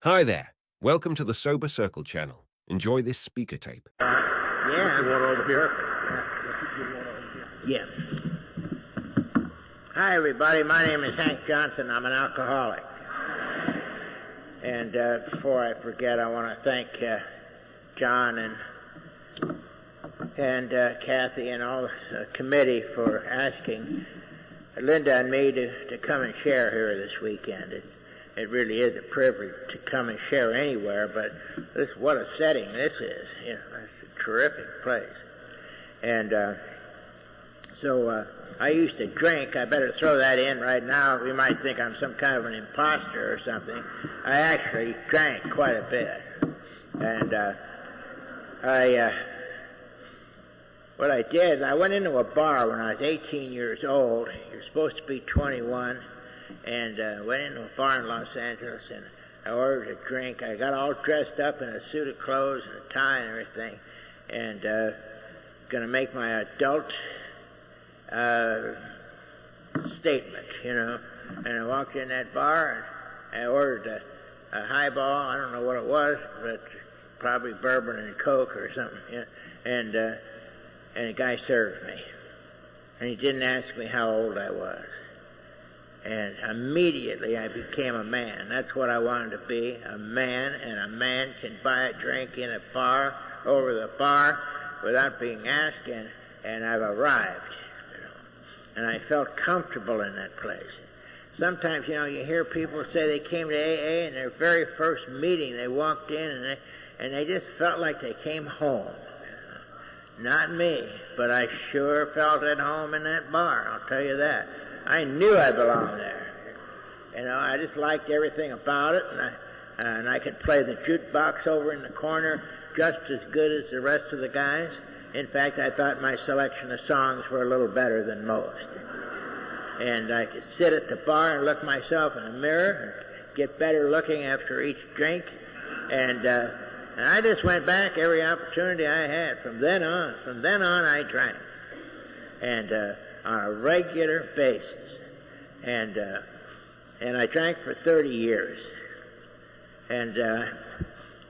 Hi there. Welcome to the SoberCircle channel. Enjoy this speaker tape. Yeah. One over here. Yeah. Hi, everybody. My name is Hank Johnson. I'm an alcoholic. And before I forget, I want to thank John and Kathy and all the committee for asking Linda and me to come and share here this weekend. It really is a privilege to come and share anywhere, but what a setting this is. You know, it's a terrific place. And so I used to drink. I better throw that in right now. We might think I'm some kind of an imposter or something. I actually drank quite a bit. And what I did, I went into a bar when I was 18 years old. You're supposed to be 21. And went into a bar in Los Angeles, and I ordered a drink. I got all dressed up in a suit of clothes and a tie and everything, and going to make my adult statement, you know. And I walked in that bar, and I ordered a highball. I don't know what it was, but probably bourbon and Coke or something. Yeah. And the guy served me, and he didn't ask me how old I was. And immediately I became a man. That's what I wanted to be, a man, and a man can buy a drink in a bar, over the bar, without being asked, and I've arrived, you know. And I felt comfortable in that place. Sometimes, you know, you hear people say they came to AA, and their very first meeting, they walked in, and they just felt like they came home. Not me, but I sure felt at home in that bar, I'll tell you that. I knew I belonged there. You know, I just liked everything about it, and I could play the jukebox over in the corner just as good as the rest of the guys. In fact, I thought my selection of songs were a little better than most. And I could sit at the bar and look myself in the mirror and get better looking after each drink. And I just went back every opportunity I had. From then on, I drank. And on a regular basis, and I drank for 30 years. And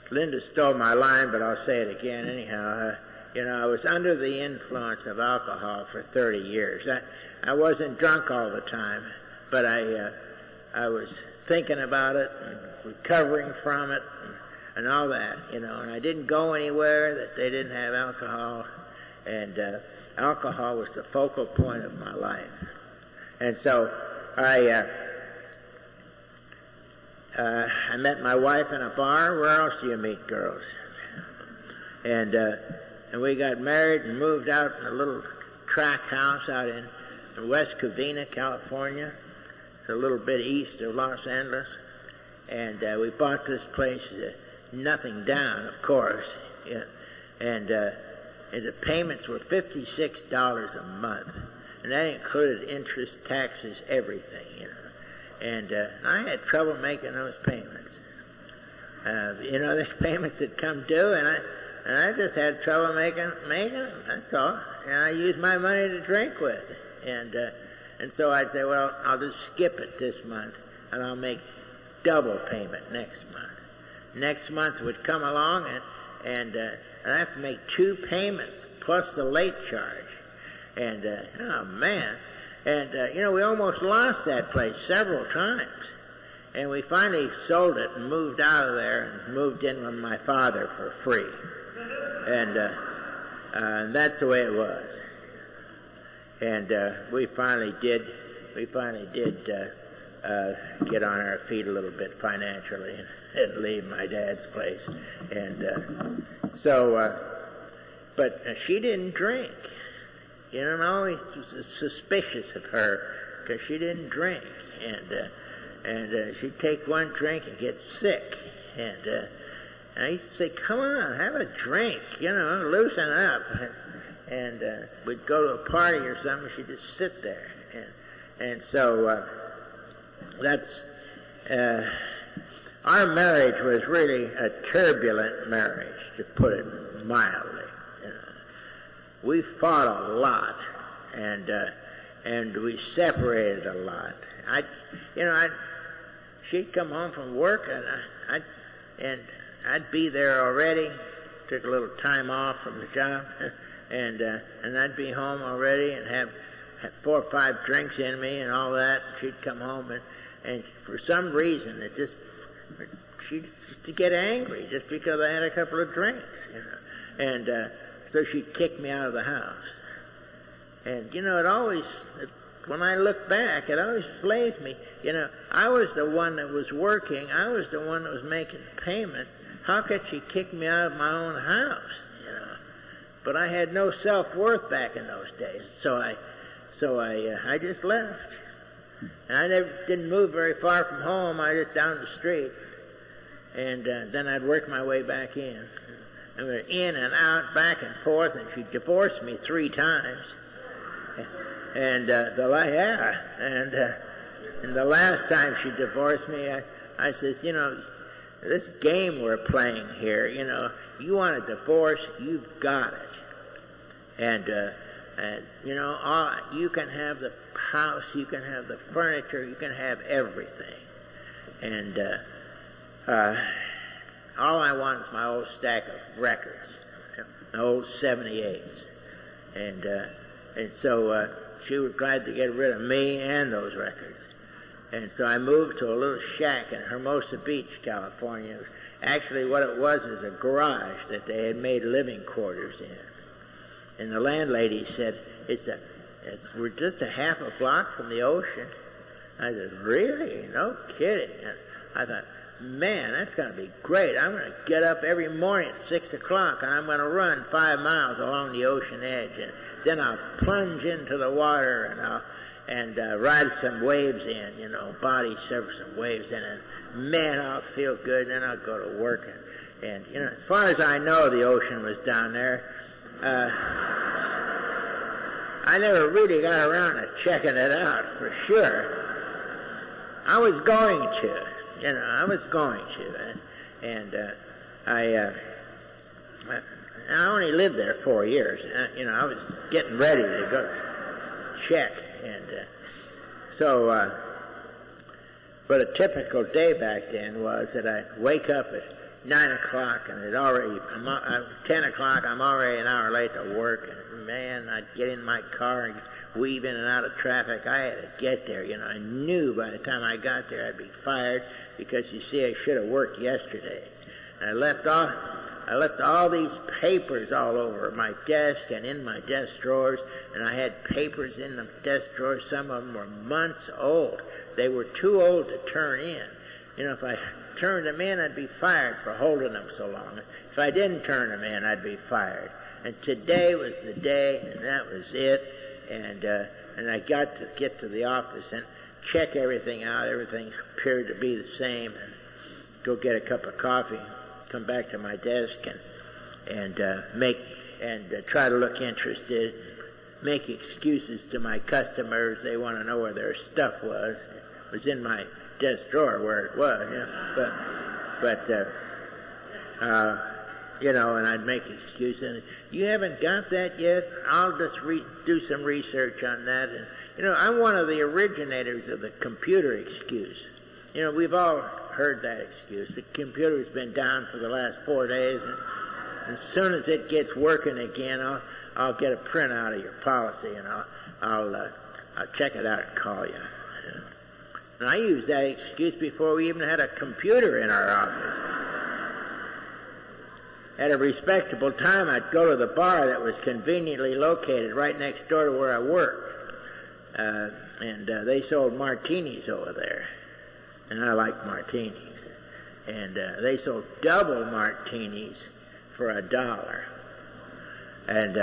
Linda stole my line, but I'll say it again anyhow. You know, I was under the influence of alcohol for 30 years. I wasn't drunk all the time, but I was thinking about it and recovering from it and all that, you know. And I didn't go anywhere that they didn't have alcohol, and alcohol was the focal point of my life. And so I met my wife in a bar. Where else do you meet girls? And we got married and moved out in a little tract house out in West Covina, California. It's a little bit east of Los Angeles. And we bought this place, nothing down, of course. Yeah. And the payments were $56 a month, and that included interest, taxes, everything, you know. And I had trouble making those payments. You know, the payments had come due, and I just had trouble making them. That's all. And I used my money to drink with, and so I'd say, well, I'll just skip it this month, and I'll make double payment next month. Next month would come along, and I have to make 2 payments plus the late charge. And, oh man. And, you know, we almost lost that place several times. And we finally sold it and moved out of there and moved in with my father for free. And that's the way it was. And we finally did get on our feet a little bit financially and leave my dad's place. And but she didn't drink. You know, I'm always suspicious of her because she didn't drink. And she'd take one drink and get sick. And I used to say, come on, have a drink, you know, loosen up. And we'd go to a party or something, she'd just sit there. And so that's... our marriage was really a turbulent marriage, to put it mildly. You know. We fought a lot, and we separated a lot. She'd come home from work, and and I'd be there already. Took a little time off from the job, and I'd be home already and have 4 or 5 drinks in me and all that. She'd come home and for some reason she used to get angry just because I had a couple of drinks, and so she'd kick me out of the house. And when I look back, it always slays me. I was the one that was working. I was the one that was making payments. How could she kick me out of my own house? But I had no self-worth back in those days, so I just left. And I didn't move very far from home. I just down the street, and then I'd work my way back in. I went in and out, back and forth, and she divorced me 3 times. And the last time she divorced me, I says, this game we're playing here, you want a divorce, you've got it. And you can have the house, you can have the furniture, you can have everything. And all I want is my old stack of records, the old 78s. And so she was glad to get rid of me and those records. And so I moved to a little shack in Hermosa Beach, California. Actually, what it was is a garage that they had made living quarters in. And the landlady said, we're just a half a block from the ocean. I said, really? No kidding. And I thought, man, that's going to be great. I'm going to get up every morning at 6 o'clock, and I'm going to run 5 miles along the ocean edge. And then I'll plunge into the water, and ride some waves in, body surf some waves in, and man, I'll feel good, and then I'll go to work. And as far as I know, the ocean was down there. I never really got around to checking it out for sure. I was going to, and I only lived there 4 years. I was getting ready to go check, and but a typical day back then was that I'd wake up at 9 o'clock, and 10 o'clock, I'm already an hour late to work, and man, I'd get in my car and weave in and out of traffic. I had to get there, I knew by the time I got there I'd be fired, because you see, I should have worked yesterday. And I left all these papers all over my desk and in my desk drawers, and I had papers in the desk drawers. Some of them were months old. They were too old to turn in. If I turned them in, I'd be fired for holding them so long. If I didn't turn them in, I'd be fired. And today was the day, and that was it. And I got to get to the office and check everything out. Everything appeared to be the same. And go get a cup of coffee, come back to my desk, and try to look interested, make excuses to my customers. They want to know where their stuff was. It was in my desk drawer where it was, and I'd make excuses. And you haven't got that yet? I'll just do some research on that. And I'm one of the originators of the computer excuse. We've all heard that excuse. The computer's been down for the last 4 days, and as soon as it gets working again, I'll get a printout of your policy, and I'll check it out and call you. And I used that excuse before we even had a computer in our office. At a respectable time, I'd go to the bar that was conveniently located right next door to where I worked, and they sold martinis over there. And I like martinis. And they sold double martinis for $1. And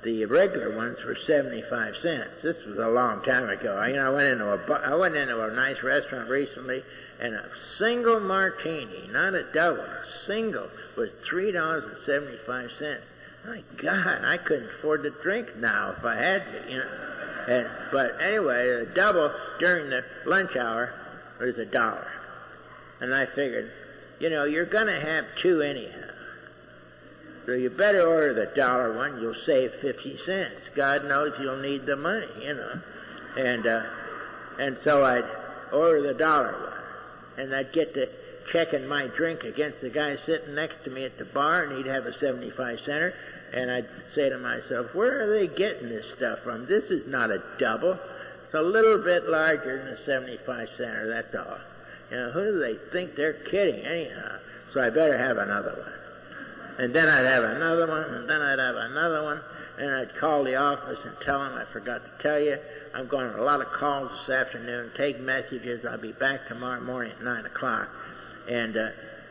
the regular ones were 75 cents. This was a long time ago. I went into a nice restaurant recently, and a single martini, not a double, a single, was $3.75. My God, I couldn't afford to drink now if I had to, But anyway, the double during the lunch hour was $1. And I figured, you're going to have 2 anyhow. So you better order the $1 one. You'll save 50 cents. God knows you'll need the money, And so I'd order the $1 one. And I'd get to checking my drink against the guy sitting next to me at the bar, and he'd have a 75-center, and I'd say to myself, where are they getting this stuff from? This is not a double. It's a little bit larger than a 75-center, that's all. You know, who do they think they're kidding anyhow? So I better have another one. And then I'd have another one, and then I'd have another one, and I'd call the office and tell them, I forgot to tell you, I'm going on a lot of calls this afternoon, take messages, I'll be back tomorrow morning at 9 o'clock. And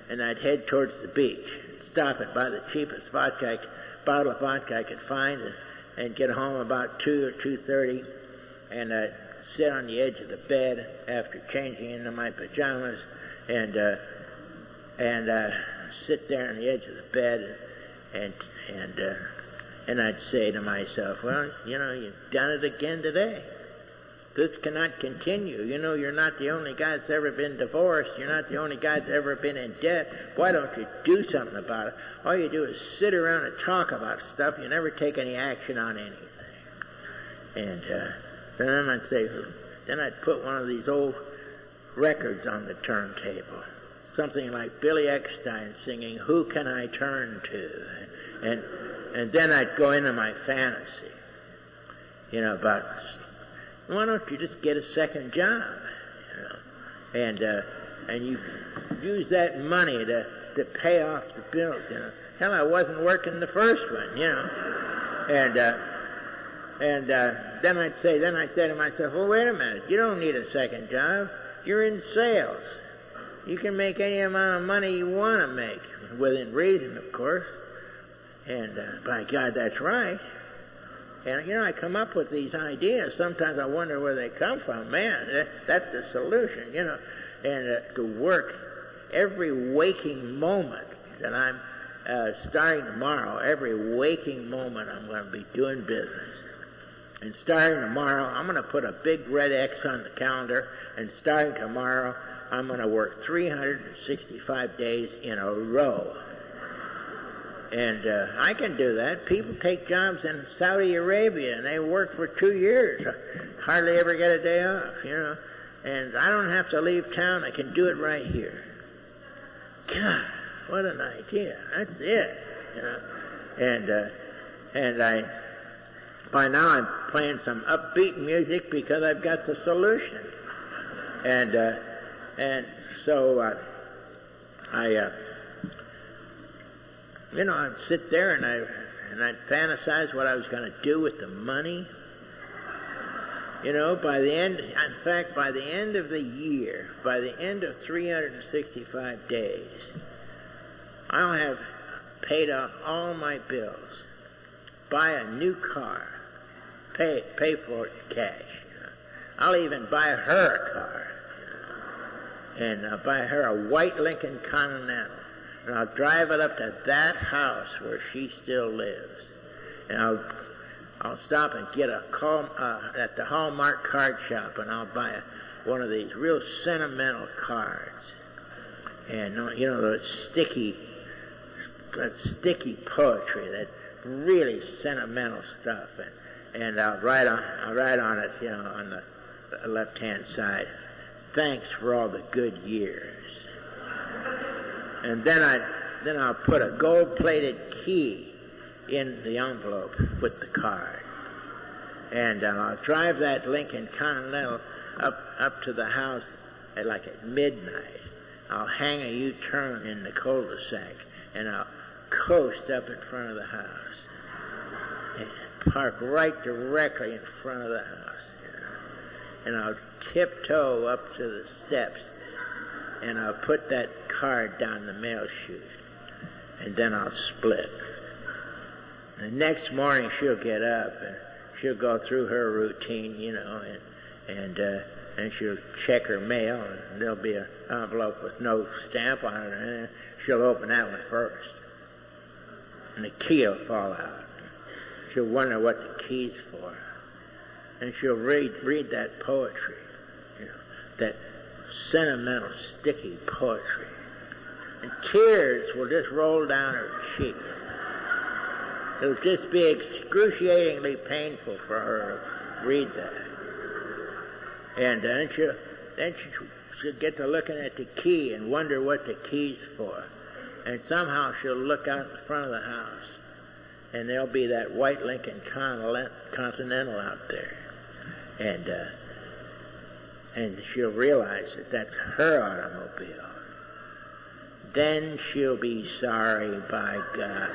I'd head towards the beach, stop and buy the cheapest bottle of vodka I could find, and get home about 2 or 2:30, and I'd sit on the edge of the bed after changing into my pajamas, and sit there on the edge of the bed, and I'd say to myself, well, you know, you've done it again today. This cannot continue. You know, you're not the only guy that's ever been divorced. You're not the only guy that's ever been in debt. Why don't you do something about it? All you do is sit around and talk about stuff. You never take any action on anything. And then I'd say, then I'd put one of these old records on the turntable. Something like Billy Eckstine singing, Who Can I Turn To? And then I'd go into my fantasy, you know, about, why don't you just get a second job, you know, and you use that money to pay off the bills, you know. Hell, I wasn't working the first one, you know. And then I'd say to myself, well, wait a minute, you don't need a second job. You're in sales. You can make any amount of money you want to make, within reason, of course. And by God, that's right. And, you know, I come up with these ideas. Sometimes I wonder where they come from. Man, that's the solution, you know. And to work every waking moment that I'm starting tomorrow, every waking moment I'm going to be doing business. And starting tomorrow, I'm going to put a big red X on the calendar, and starting tomorrow, I'm going to work 365 days in a row. And I can do that. People take jobs in Saudi Arabia, and they work for 2 years. Hardly ever get a day off, you know. And I don't have to leave town. I can do it right here. God, what an idea. That's it, you know. And by now I'm playing some upbeat music because I've got the solution. And so you know, I'd sit there and I'd fantasize what I was going to do with the money. You know, by the end of the year, by the end of 365 days, I'll have paid off all my bills, buy a new car, pay for it in cash. I'll even buy her a car, and I'll buy her a white Lincoln Continental. And I'll drive it up to that house where she still lives. And I'll stop and get a call at the Hallmark card shop, and I'll buy one of these real sentimental cards. And you know, that sticky poetry, that really sentimental stuff. And I'll write on it, you know, on the left-hand side, thanks for all the good years. And then I'll put a gold-plated key in the envelope with the card. And I'll drive that Lincoln Continental up to the house at midnight. I'll hang a U-turn in the cul-de-sac, and I'll coast up in front of the house and park right directly in front of the house. And I'll tiptoe up to the steps, and I'll put that card down the mail chute, and then I'll split. And the next morning she'll get up, and she'll go through her routine, you know, and she'll check her mail, and there'll be an envelope with no stamp on it, and she'll open that one first. And the key will fall out. She'll wonder what the key's for. And she'll read that poetry, you know, that sentimental, sticky poetry. And tears will just roll down her cheeks. It'll just be excruciatingly painful for her to read that. And then she'll she'll get to looking at the key and wonder what the key's for. And somehow she'll look out in front of the house, and there'll be that white Lincoln Continental out there. And she'll realize that that's her automobile. Then she'll be sorry, by God.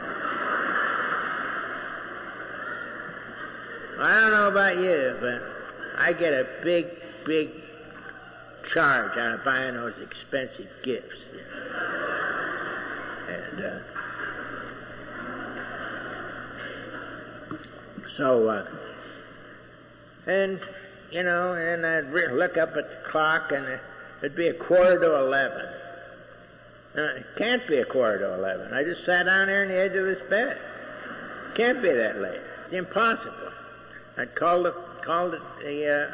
I don't know about you, but I get a big charge out of buying those expensive gifts. And and I'd look up at the clock, and it'd be 11:15. It can't be 11:15. I just sat down there on the edge of this bed. Can't be that late. It's impossible. I'd call the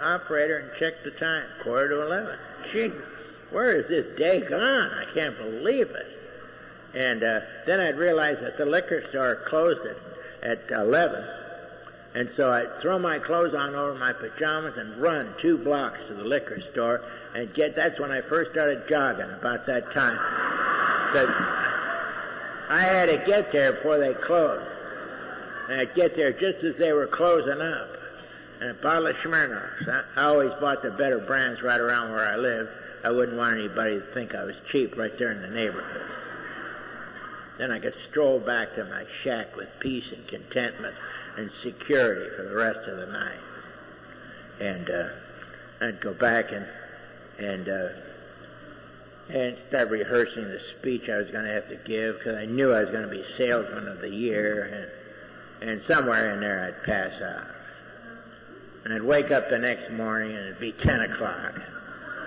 operator and check the time. 11:15. Gee, where is this day gone? I can't believe it. And then I'd realize that the liquor store closed at 11. And so I'd throw my clothes on over my pajamas and run 2 blocks to the liquor store and that's when I first started jogging, about that time. But I had to get there before they closed. And I'd get there just as they were closing up. And a bottle of Smirnoffs. I always bought the better brands right around where I lived. I wouldn't want anybody to think I was cheap right there in the neighborhood. Then I could stroll back to my shack with peace and contentment and security for the rest of the night. And I'd go back and start rehearsing the speech I was going to have to give, because I knew I was going to be Salesman of the Year, and somewhere in there I'd pass out. And I'd wake up the next morning and it'd be 10 o'clock.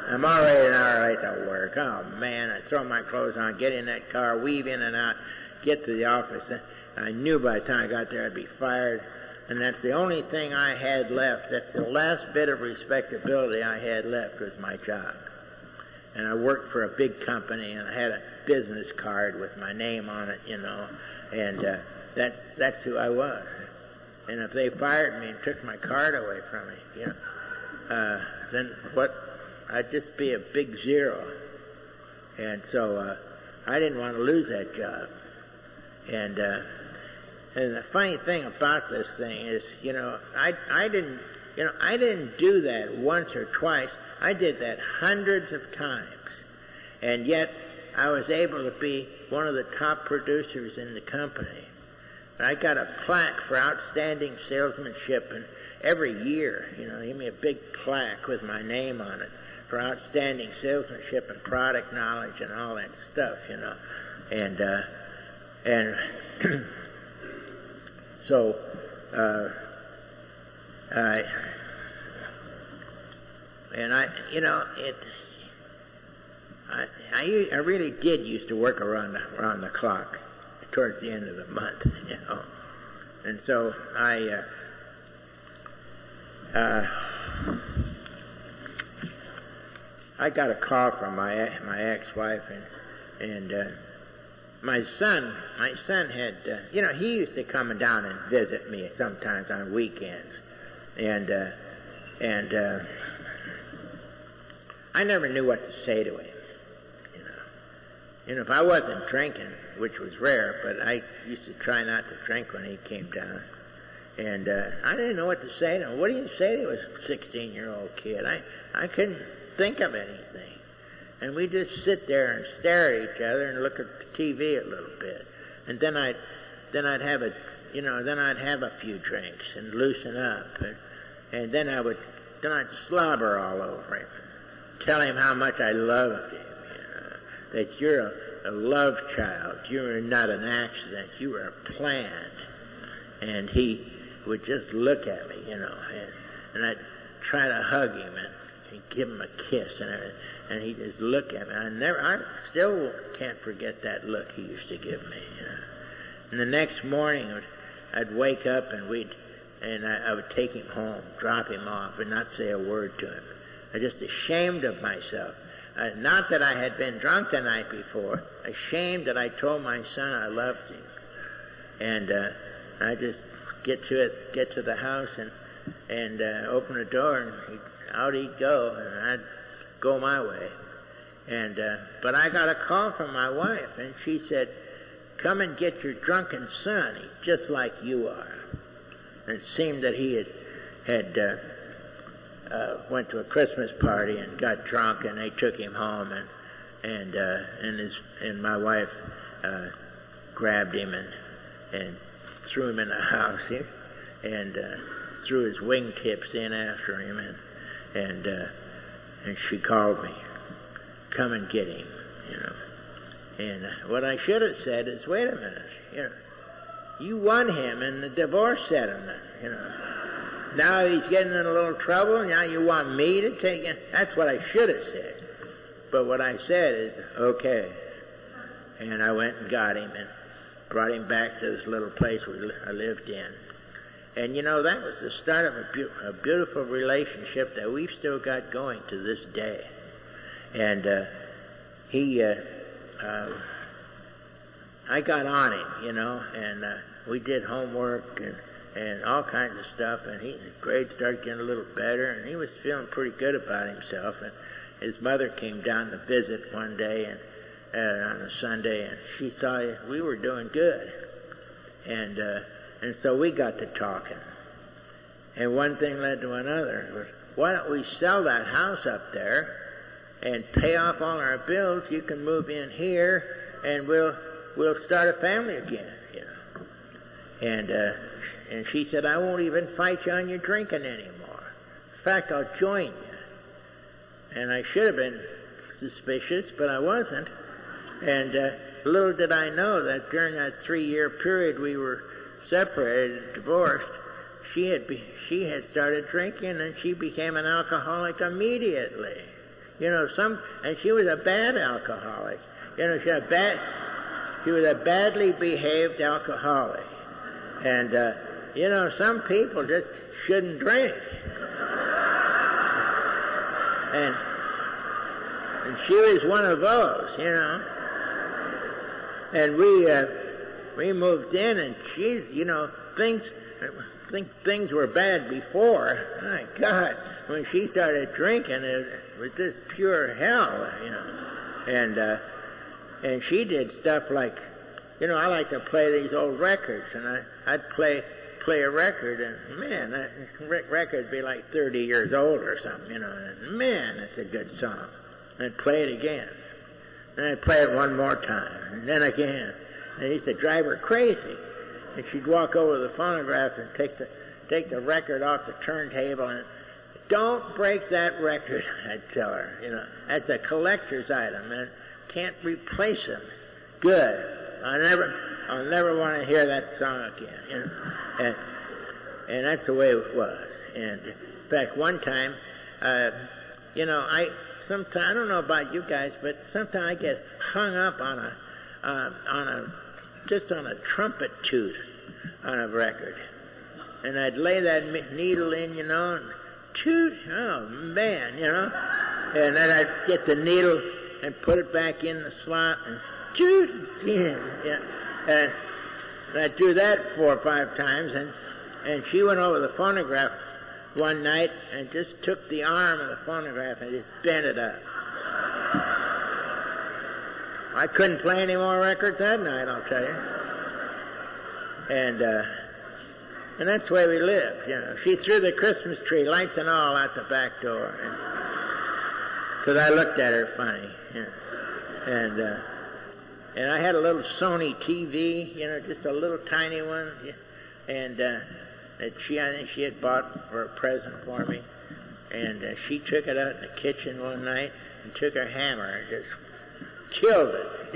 I'm already an hour late to work. Oh man, I'd throw my clothes on, get in that car, weave in and out, get to the office. I knew by the time I got there I'd be fired, and that's the only thing I had left. That's the last bit of respectability I had left, was my job. And I worked for a big company, and I had a business card with my name on it, and that's who I was. And if they fired me and took my card away from me, then what? I'd just be a big zero. And so I didn't want to lose that job. And the funny thing about this thing is, I didn't do that once or twice. I did that hundreds of times. And yet I was able to be one of the top producers in the company. I got a plaque for outstanding salesmanship, and every year, they give me a big plaque with my name on it for outstanding salesmanship and product knowledge and all that stuff, And so I really did used to work around the clock towards the end of the month, and so I got a call from my ex-wife, and my son had he used to come down and visit me sometimes on weekends, and I never knew what to say to him. If I wasn't drinking, which was rare, but I used to try not to drink when he came down. And I didn't know what to say to him. What do you say to a 16-year-old kid? I couldn't think of anything. And we'd just sit there and stare at each other and look at the TV a little bit. And then I'd have a few drinks and loosen up. And then I'd slobber all over him, tell him how much I loved him. That you're a love child. You're not an accident. You were planned. And he would just look at me, and I'd try to hug him and give him a kiss and everything. And he'd just look at me. I still can't forget that look he used to give me. And the next morning, I'd wake up and I would take him home, drop him off, and not say a word to him. I'm just ashamed of myself. Not that I had been drunk the night before, ashamed that I told my son I loved him. And I just get to the house and open the door, and out he'd go, and I'd go my way. But I got a call from my wife, and she said, "Come and get your drunken son. He's just like you are." And it seemed that he had went to a Christmas party and got drunk, and they took him home, and my wife grabbed him and threw him in the house and threw his wingtips in after him, and she called me, "Come and get him," And what I should have said is, "Wait a minute, you won him in the divorce settlement, Now he's getting in a little trouble. Now you want me to take him?" That's what I should have said. But what I said is, "Okay." And I went and got him and brought him back to this little place I lived in. And that was the start of a beautiful relationship that we've still got going to this day. And I got on him, and we did homework and all kinds of stuff, and his grades started getting a little better, and he was feeling pretty good about himself. And his mother came down to visit one day and on a Sunday, and she thought we were doing good. And so we got to talking. And one thing led to another. It was, "Why don't we sell that house up there and pay off all our bills? You can move in here, and we'll start a family again." And she said, "I won't even fight you on your drinking anymore. In fact, I'll join you." And I should have been suspicious, but I wasn't. And little did I know that during that 3-year period we were separated, divorced, she had started drinking, and she became an alcoholic immediately. And she was a bad alcoholic. She was a badly behaved alcoholic. And some people just shouldn't drink. And she was one of those, And we moved in, and she's, things were bad before. My God, when she started drinking, it was just pure hell, And she did stuff like, I like to play these old records, and I'd play a record, and man, that record would be like 30 years old or something, and man, that's a good song. And I'd play it again. And I'd play it one more time, and then again. And it used to drive her crazy. And she'd walk over to the phonograph and take the record off the turntable, and "Don't break that record," I'd tell her. That's a collector's item, and can't replace them. Good. I'll never want to hear that song again. And that's the way it was. And in fact, one time, sometimes, I don't know about you guys, but sometimes I get hung up on a trumpet toot on a record. And I'd lay that needle in, and toot, oh man, And then I'd get the needle and put it back in the slot and toot, yeah. And I'd do that 4 or 5 times, and she went over the phonograph one night and just took the arm of the phonograph and just bent it up. I couldn't play any more records that night, I'll tell you. And that's the way we lived, She threw the Christmas tree, lights and all, out the back door. Because I looked at her funny. And I had a little Sony TV, just a little tiny one. And I think she had bought for a present for me. And she took it out in the kitchen one night and took her hammer and just killed it,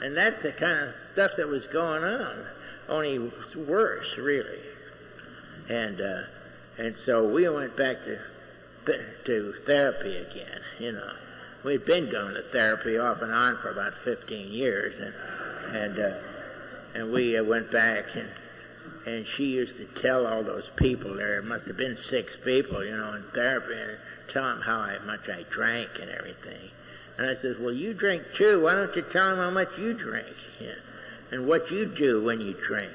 and that's the kind of stuff that was going on, only worse, really. And so we went back to therapy again, We'd been going to therapy off and on for about 15 years, and we went back, and she used to tell all those people there must have been 6 people, in therapy, and tell them how much I drank and everything. And I says, "Well, you drink too. Why don't you tell them how much you drink, and what you do when you drink?"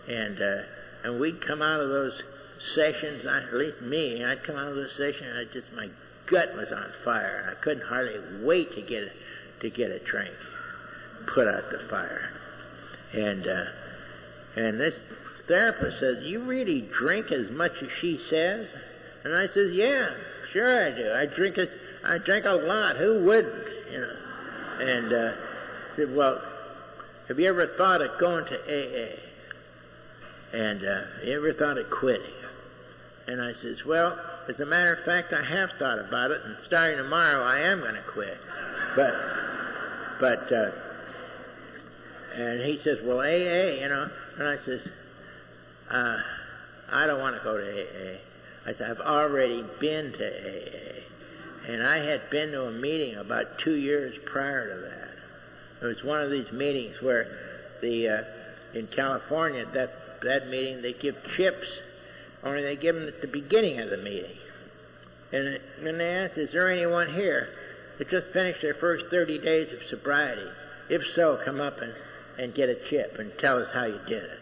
And we'd come out of those sessions, at least me, I'd come out of the session, and my gut was on fire, and I couldn't hardly wait to get a drink, put out the fire. And this therapist says, "You really drink as much as she says?" And I says, "Yeah, sure I do. I drink a lot. Who wouldn't, you know?" And said, "Well, have you ever thought of going to AA? And you ever thought of quitting?" And I says, "Well, as a matter of fact, I have thought about it, and starting tomorrow, I am going to quit." And he says, "Well, AA, you know." And I says, "I don't want to go to AA." I said, "I've already been to AA." And I had been to a meeting about 2 years prior to that. It was one of these meetings where in California, that meeting, they give chips, only they give them at the beginning of the meeting. And then they asked, "Is there anyone here that just finished their first 30 days of sobriety? If so, come up and get a chip and tell us how you did it."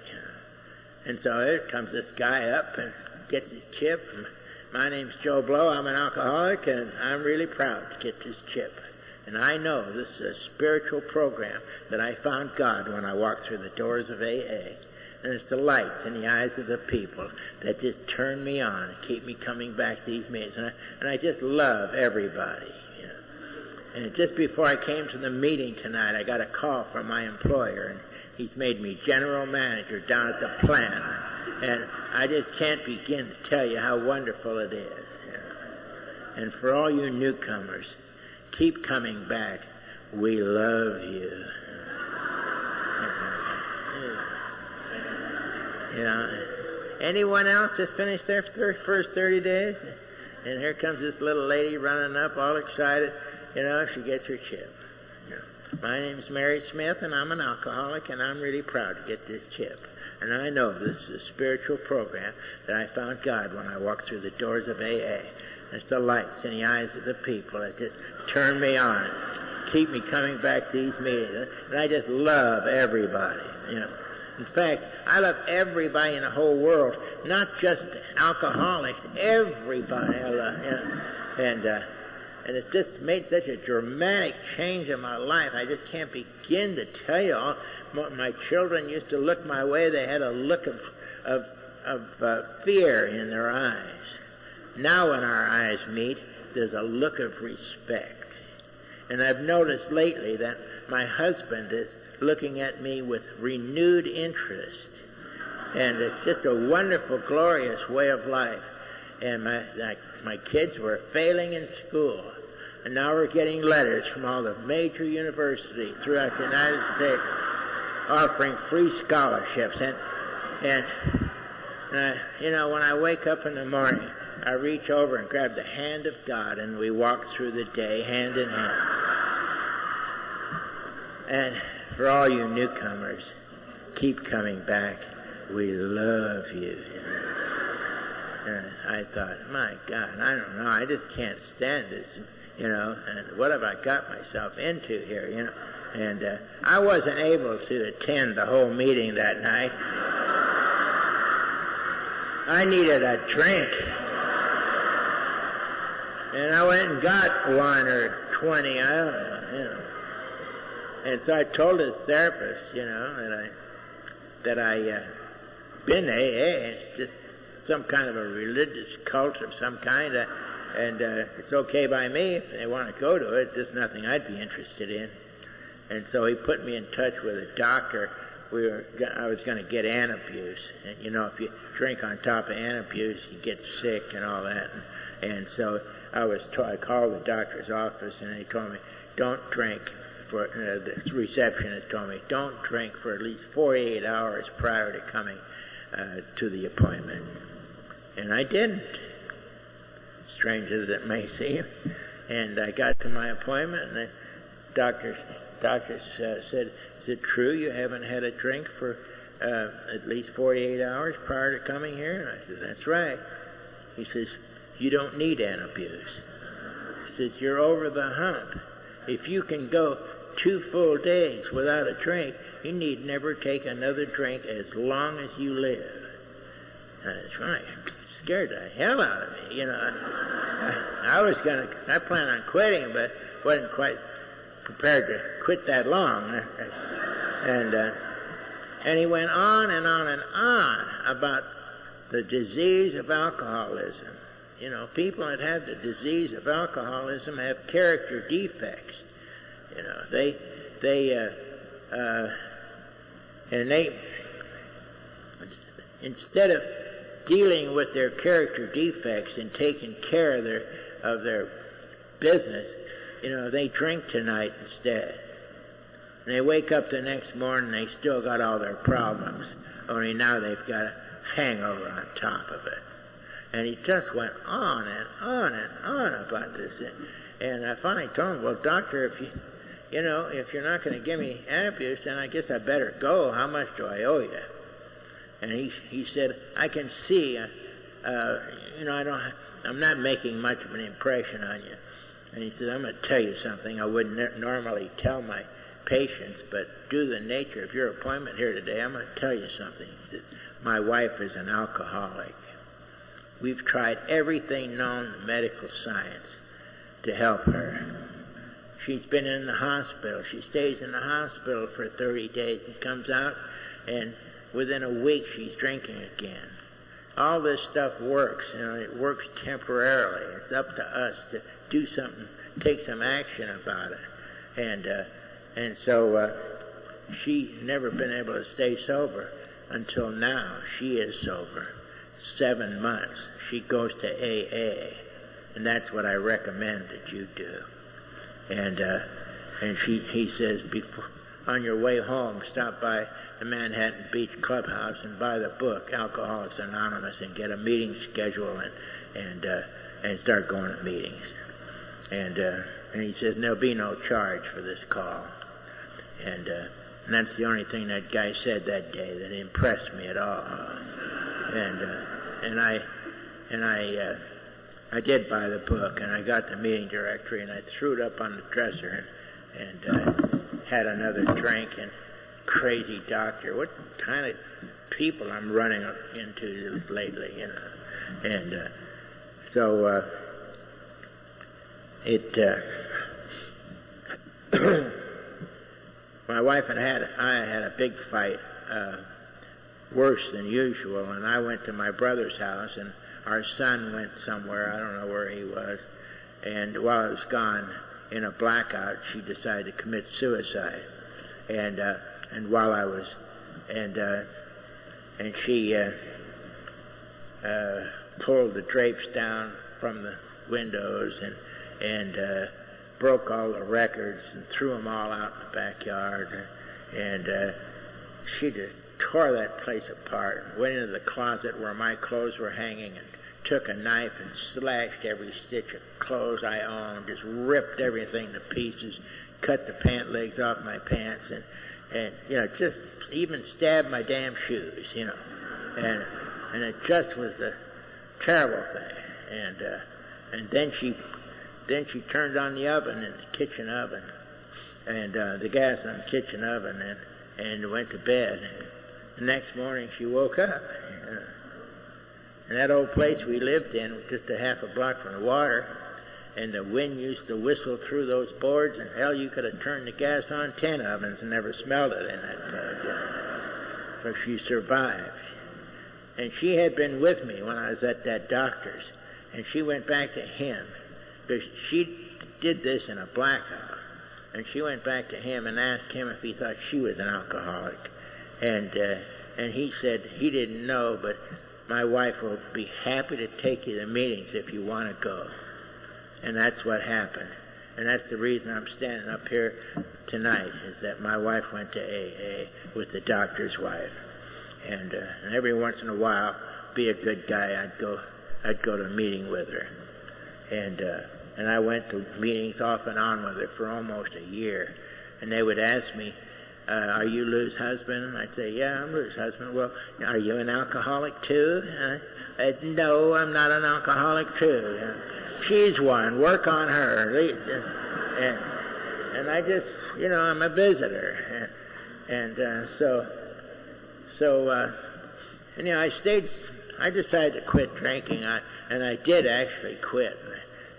And so here comes this guy up and gets his chip. "My name's Joe Blow. I'm an alcoholic, and I'm really proud to get this chip. And I know this is a spiritual program that I found God when I walked through the doors of AA. And it's the lights in the eyes of the people that just turn me on and keep me coming back to these meetings. And I just love everybody. You know. And just before I came to the meeting tonight, I got a call from my employer, and he's made me general manager down at the plant. And I just can't begin to tell you how wonderful it is. You know. And for all you newcomers, keep coming back. We love you." You know, anyone else just finished their first 30 days? And here comes this little lady running up, all excited. You know, she gets her chip. You know, "My name's Mary Smith, and I'm an alcoholic, and I'm really proud to get this chip. And I know this is a spiritual program that I found God when I walked through the doors of AA. It's the lights in the eyes of the people that just turn me on, keep me coming back to these meetings. And I just love everybody, you know. In fact, I love everybody in the whole world, not just alcoholics, everybody I love, you know. And it just made such a dramatic change in my life. I just can't begin to tell you all. My children used to look my way. They had a look of fear in their eyes. Now when our eyes meet, there's a look of respect. And I've noticed lately that my husband is looking at me with renewed interest. And it's just a wonderful, glorious way of life. And my kids were failing in school. And now we're getting letters from all the major universities throughout the United States offering free scholarships. And you know, when I wake up in the morning, I reach over and grab the hand of God, and we walk through the day hand in hand. And for all you newcomers, keep coming back. We love you. And I thought, my God, I don't know, I just can't stand this, you know, and what have I got myself into here, you know? And I wasn't able to attend the whole meeting that night. I needed a drink. And I went and got 1 or 20, I don't know, you know. And so I told his therapist, you know, that I been to AA. It's just some kind of a religious cult of some kind, and it's okay by me if they want to go to it. Just nothing I'd be interested in. And so he put me in touch with a doctor. I was going to get antabuse, and you know, if you drink on top of antabuse, you get sick and all that. And so I called the doctor's office, and they told me, don't drink. The receptionist told me, don't drink for at least 48 hours prior to coming to the appointment. And I didn't, strange as it may seem. And I got to my appointment, and the doctor said, "Is it true you haven't had a drink for at least 48 hours prior to coming here?" And I said, "That's right." He says, "You don't need antabuse." He says, "You're over the hump. If you can go 2 full days without a drink, you need never take another drink as long as you live." And that's right. scared the hell out of me. I planned on quitting, but wasn't quite prepared to quit that long. And he went on and on and on about the disease of alcoholism. People that have the disease of alcoholism have character defects. They instead of dealing with their character defects and taking care of their business, they drink tonight instead. And they wake up the next morning, they still got all their problems, only now they've got a hangover on top of it. And he just went on and on and on about this. And I finally told him, well, doctor, if you're not going to give me Antabuse, then I guess I better go. How much do I owe you? And he said, I can see, I'm not making much of an impression on you. And he said, I'm going to tell you something I wouldn't normally tell my patients, but due to the nature of your appointment here today, I'm going to tell you something. He said, my wife is an alcoholic. We've tried everything known to medical science to help her. She's been in the hospital. She stays in the hospital for 30 days and comes out, and within a week she's drinking again. All this stuff works, it works temporarily. It's up to us to do something, take some action about it. And so she's never been able to stay sober until now. She is sober. 7 months. She goes to AA, and that's what I recommend that you do. And he says, on your way home, stop by the Manhattan Beach Clubhouse and buy the book Alcoholics Anonymous and get a meeting schedule and start going to meetings. And he says there'll be no charge for this call. And that's the only thing that guy said that day that impressed me at all. And I did buy the book, and I got the meeting directory, and I threw it up on the dresser and had another drink. And crazy doctor, what kind of people I'm running into lately, And so my wife and I had a big fight, worse than usual, and I went to my brother's house, and our son went somewhere, I don't know where he was, and while I was gone, in a blackout, she decided to commit suicide, and while I was, and she pulled the drapes down from the windows, and broke all the records and threw them all out in the backyard, and she just tore that place apart, went into the closet where my clothes were hanging and took a knife and slashed every stitch of clothes I owned, just ripped everything to pieces, cut the pant legs off my pants, and just even stabbed my damn shoes, and it just was a terrible thing. And then she turned on the oven in the kitchen oven, and the gas on the kitchen oven, and went to bed. The next morning she woke up. And that old place we lived in was just a half a block from the water, and the wind used to whistle through those boards, and hell, you could have turned the gas on 10 ovens and never smelled it in that place. So she survived. And she had been with me when I was at that doctor's, and she went back to him, because she did this in a blackout, and she went back to him and asked him if he thought she was an alcoholic, and he said he didn't know, but my wife will be happy to take you to meetings if you want to go. And that's what happened. And that's the reason I'm standing up here tonight, is that my wife went to AA with the doctor's wife. And every once in a while, be a good guy, I'd go to a meeting with her. And I went to meetings off and on with her for almost a year. And they would ask me, are you Lou's husband? And I'd say, yeah, I'm Lou's husband. Well, are you an alcoholic too? I'd, no, I'm not an alcoholic too. She's one. Work on her. And I just, I'm a visitor. And I stayed I decided to quit drinking, and I did actually quit,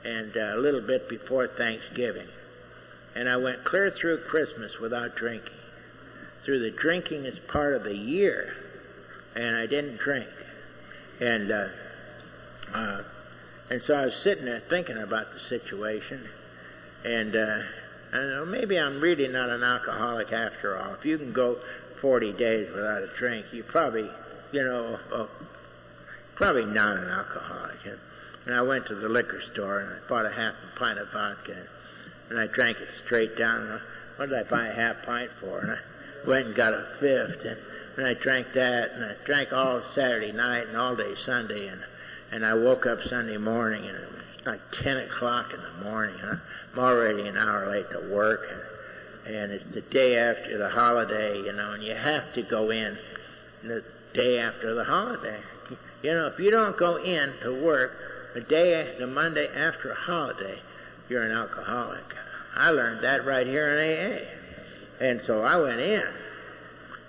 and a little bit before Thanksgiving. And I went clear through Christmas without drinking. Through the drinking is part of the year, and I didn't drink. And so I was sitting there thinking about the situation, and I don't know, maybe I'm really not an alcoholic after all. If you can go 40 days without a drink, you probably, probably not an alcoholic. And I went to the liquor store and I bought a half a pint of vodka, and I drank it straight down. And what did I buy a half pint for? And I went and got a fifth, and I drank that, and I drank all Saturday night and all day Sunday, and I woke up Sunday morning, and it was like 10 o'clock in the morning, and I'm already an hour late to work, and it's the day after the holiday, and you have to go in the day after the holiday. If you don't go in to work the Monday after a holiday, you're an alcoholic. I learned that right here in AA. And so I went in,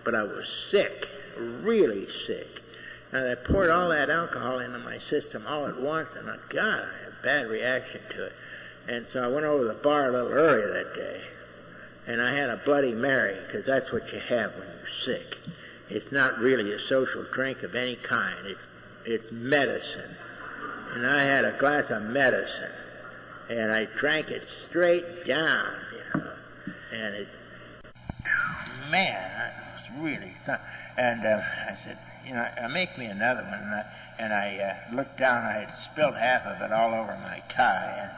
but I was sick, really sick. And I poured all that alcohol into my system all at once, and God, I had a bad reaction to it. And so I went over to the bar a little earlier that day, and I had a Bloody Mary, because that's what you have when you're sick. It's not really a social drink of any kind. It's medicine. And I had a glass of medicine, and I drank it straight down, and it, man, that was really something. And I said, make me another one. And I looked down, I had spilled half of it all over my tie,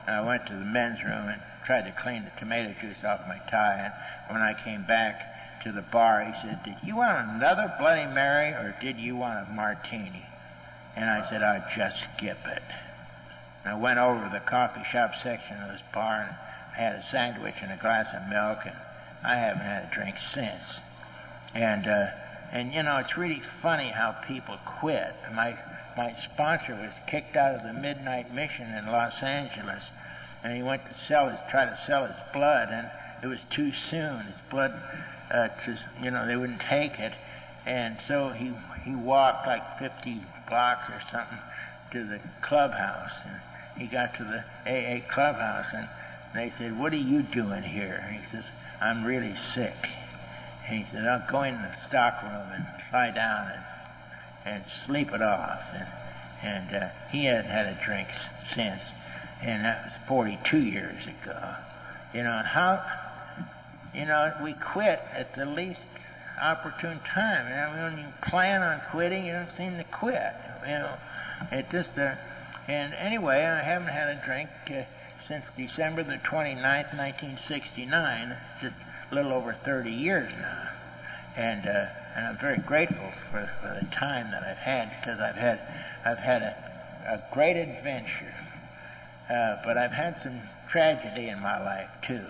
and I went to the men's room and tried to clean the tomato juice off my tie, and when I came back to the bar, he said, did you want another Bloody Mary, or did you want a martini? And I said, I'll just skip it. And I went over to the coffee shop section of this bar, and I had a sandwich and a glass of milk, and I haven't had a drink since. And it's really funny how people quit. My sponsor was kicked out of the Midnight Mission in Los Angeles, and he went to try to sell his blood, and it was too soon. His blood, they wouldn't take it, and so he walked like 50 blocks or something to the clubhouse, and he got to the AA clubhouse, and they said, what are you doing here? And he says, I'm really sick. And he said, I'll go in the stock room and lie down and sleep it off. And he hadn't had a drink since, and that was 42 years ago. And how, we quit at the least opportune time. When you plan on quitting, you don't seem to quit. It just, and anyway, I haven't had a drink since December the 29th, 1969, just a little over 30 years now. And I'm very grateful for the time that I've had, because I've had a great adventure, but I've had some tragedy in my life too,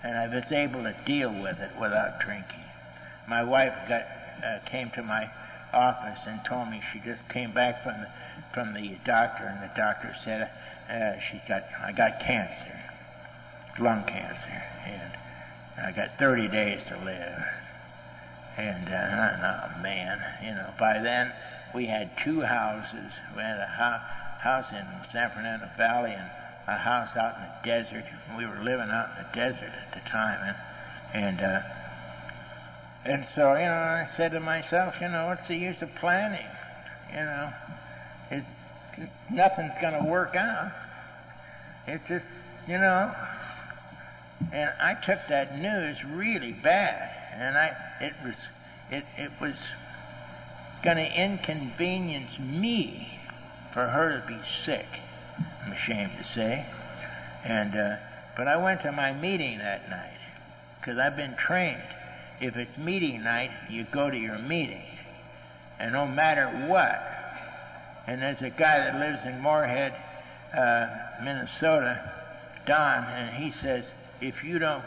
and I was able to deal with it without drinking. My wife came to my office and told me she just came back from the doctor, and the doctor said I got cancer, lung cancer, and I got 30 days to live. And oh man, by then we had two houses. We had a house in San Fernando Valley and a house out in the desert. We were living out in the desert at the time, and so I said to myself, what's the use of planning? Nothing's going to work out. It's just, and I took that news really bad, and it was going to inconvenience me for her to be sick, I'm ashamed to say. But I went to my meeting that night, because I've been trained. If it's meeting night, you go to your meeting, and no matter what. And there's a guy that lives in Moorhead, Minnesota, Don, and he says, if you don't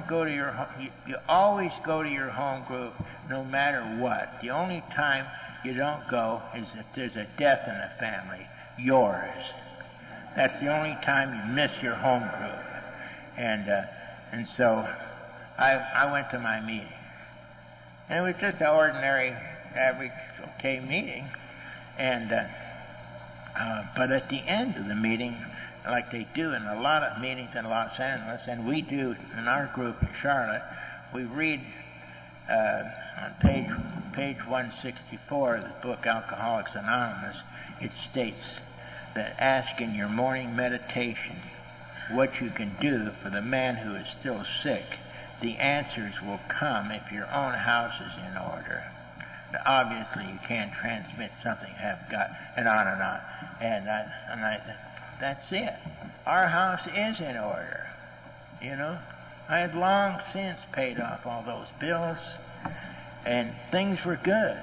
go to your home, you always go to your home group no matter what. The only time you don't go is if there's a death in the family, yours. That's the only time you miss your home group. And so I went to my meeting. And it was just an ordinary, average, okay meeting. And but at the end of the meeting, like they do in a lot of meetings in Los Angeles, and we do in our group in Charlotte, we read on page 164 of the book Alcoholics Anonymous, it states that ask in your morning meditation what you can do for the man who is still sick. The answers will come if your own house is in order. Obviously, you can't transmit something you haven't got, and on and on. And that's it. Our house is in order. You know, I had long since paid off all those bills, and things were good.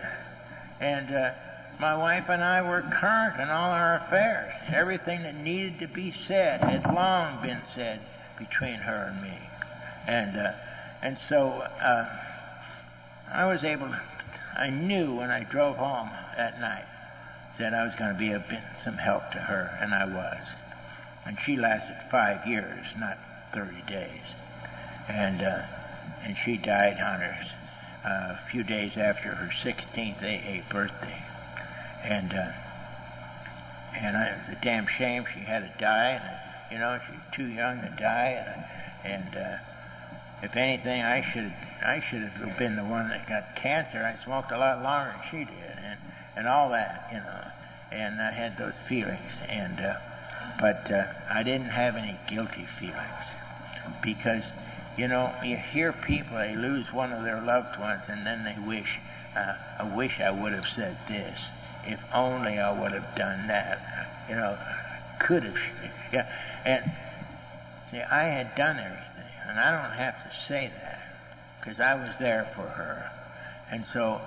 And my wife and I were current in all our affairs. Everything that needed to be said had long been said between her and me. And so I was able to, I knew when I drove home at night that I was going to be some help to her, and I was. And she lasted 5 years, not 30 days. And she died on her a few days after her 16th AA birthday. And it was a damn shame she had to die. And, you know, she was too young to die. And if anything, I should have been the one that got cancer. I smoked a lot longer than she did, and all that, you know. And I had those feelings, but I didn't have any guilty feelings, because, you know, you hear people, they lose one of their loved ones, and then they wish, I wish I would have said this. If only I would have done that. You know, could have. Yeah. And see, I had done everything, and I don't have to say that, because I was there for her, and so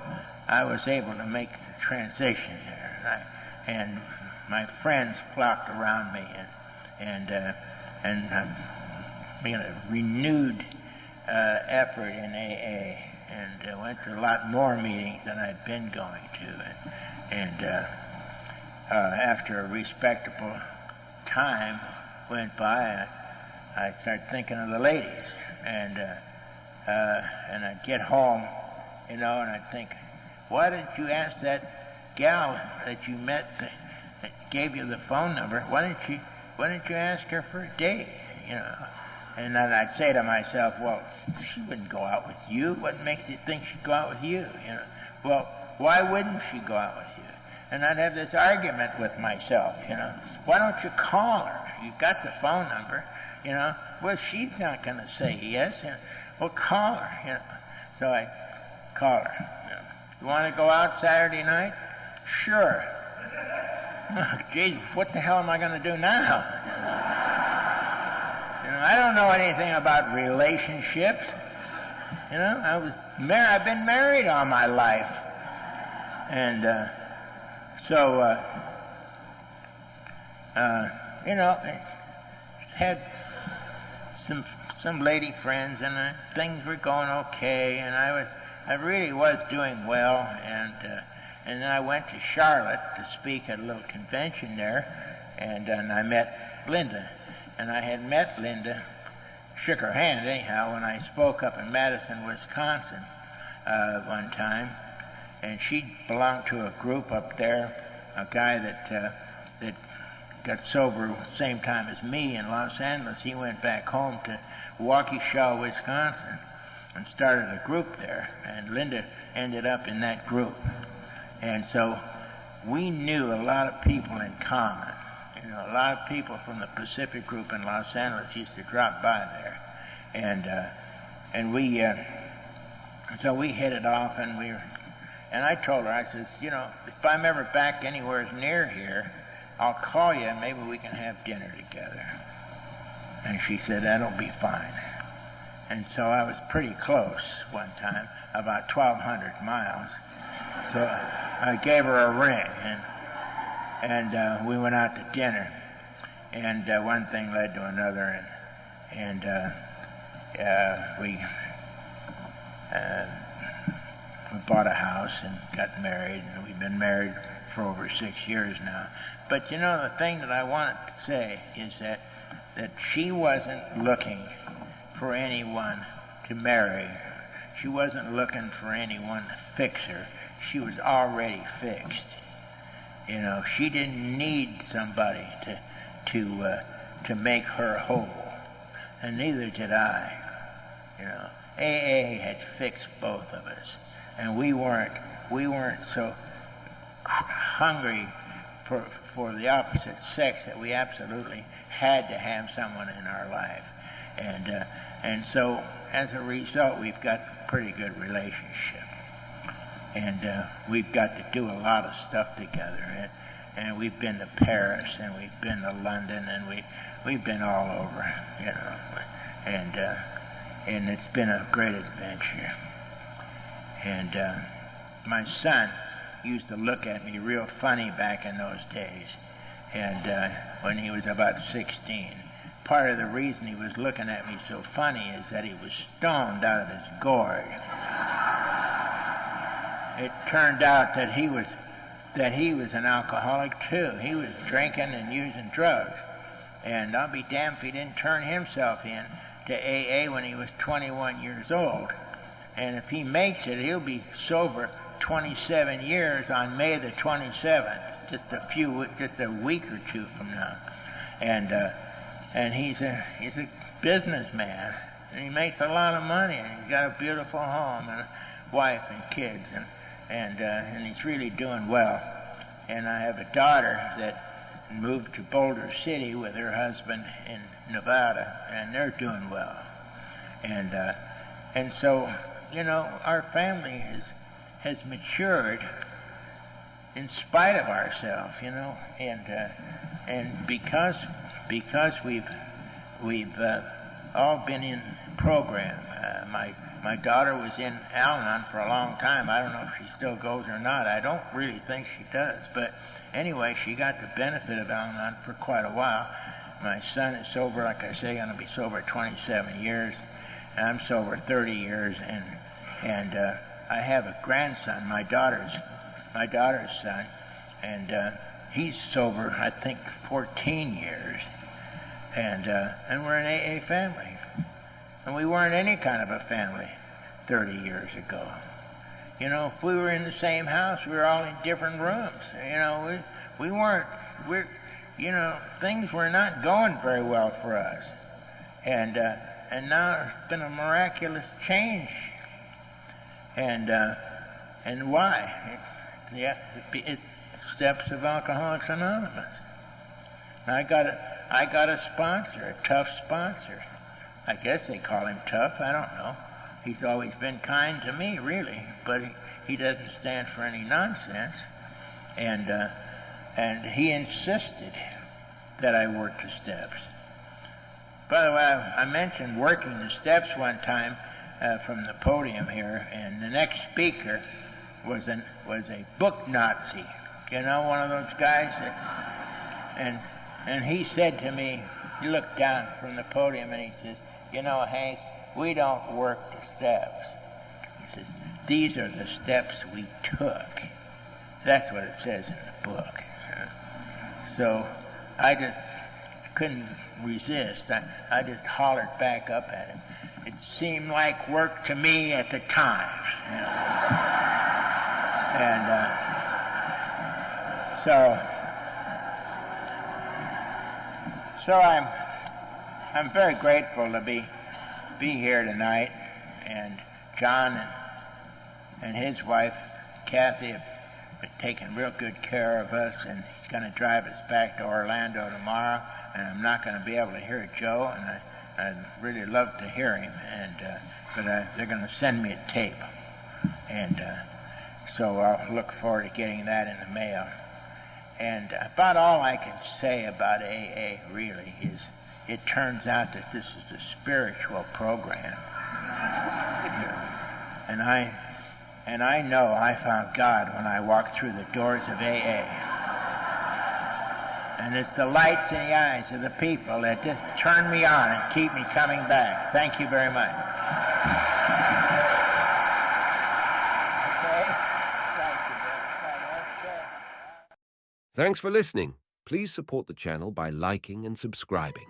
I was able to make the transition there. And my friends flocked around me, and made a renewed effort in AA, and went to a lot more meetings than I'd been going to. And after a respectable time went by, I started thinking of the ladies, and I'd get home, you know, and I'd think, why didn't you ask that gal that you met that gave you the phone number? Why didn't you ask her for a date? You know. And then I'd say to myself, well, she wouldn't go out with you. What makes you think she'd go out with you? You know. Well, why wouldn't she go out with you? And I'd have this argument with myself, you know. Why don't you call her? You've got the phone number, you know. Well, she's not going to say yes. You know. Well, call her, you know. So I called her. You know. You want to go out Saturday night? Sure. Oh, geez, what the hell am I going to do now? You know, I don't know anything about relationships. You know, I've been married all my life. And so, you know, I had some lady friends, and things were going okay, and I really was doing well, and then I went to Charlotte to speak at a little convention there, and I met Linda. And I had met Linda, shook her hand anyhow, when I spoke up in Madison, Wisconsin one time. And she belonged to a group up there, a guy that got sober at the same time as me in Los Angeles. He went back home to Waukesha, Wisconsin, and started a group there. And Linda ended up in that group. And so we knew a lot of people in common. You know, a lot of people from the Pacific Group in Los Angeles used to drop by there, and we so we hit it off, and I told her, I says, you know, if I'm ever back anywhere near here, I'll call you and maybe we can have dinner together. And she said, that'll be fine. And so I was pretty close one time, about 1,200 miles. So I gave her a ring, and we went out to dinner, and one thing led to another, and we bought a house and got married, and we've been married for over 6 years now. But you know, the thing that I wanted to say is that she wasn't looking for anyone to marry her. She wasn't looking for anyone to fix her. She was already fixed. She didn't need somebody to make her whole, and neither did I. AA had fixed both of us, and we weren't so hungry for the opposite sex that we absolutely had to have someone in our life, and so as a result, we've got a pretty good relationship, and we've got to do a lot of stuff together, and we've been to Paris, and we've been to London, and we've been all over, and it's been a great adventure. And my son used to look at me real funny back in those days, and when he was about 16. Part of the reason he was looking at me so funny is that he was stoned out of his gourd. It turned out that he was an alcoholic too. He was drinking and using drugs, and I'll be damned if he didn't turn himself in to AA when he was 21 years old. And if he makes it, he'll be sober 27 years on May the 27th, just a week or two from now. And he's a businessman, and he makes a lot of money, and he's got a beautiful home and a wife and kids, and he's really doing well. And I have a daughter that moved to Boulder City with her husband in Nevada, and they're doing well. And so, our family has matured in spite of ourselves, and because we've all been in program. My daughter was in Al-Anon for a long time. I don't know if she still goes or not. I don't really think she does. But anyway, she got the benefit of Al-Anon for quite a while. My son is sober, like I say, going to be sober 27 years. I'm sober 30 years, and I have a grandson, my daughter's son, and he's sober, I think, 14 years. And we're an AA family. And we weren't any kind of a family 30 years ago. If we were in the same house, we were all in different rooms. Things were not going very well for us. And now it's been a miraculous change. And why? It's steps of Alcoholics Anonymous. I got a sponsor, a tough sponsor. I guess they call him tough, I don't know. He's always been kind to me, really, but he doesn't stand for any nonsense. And he insisted that I work the steps. By the way, I mentioned working the steps one time from the podium here, and the next speaker was a book Nazi. One of those guys and he said to me, he looked down from the podium and he says, Hank, we don't work the steps. He says, these are the steps we took. That's what it says in the book. So I just couldn't resist. I just hollered back up at him. It seemed like work to me at the time. So I'm very grateful to be here tonight, and John and his wife Kathy have taken real good care of us, and he's going to drive us back to Orlando tomorrow, and I'm not going to be able to hear Joe, and I'd really love to hear him, but they're going to send me a tape, and so I'll look forward to getting that in the mail. And about all I can say about AA really is it turns out that this is a spiritual program. And I know I found God when I walked through the doors of AA. And it's the lights in the eyes of the people that just turn me on and keep me coming back. Thank you very much. Thanks for listening. Please support the channel by liking and subscribing.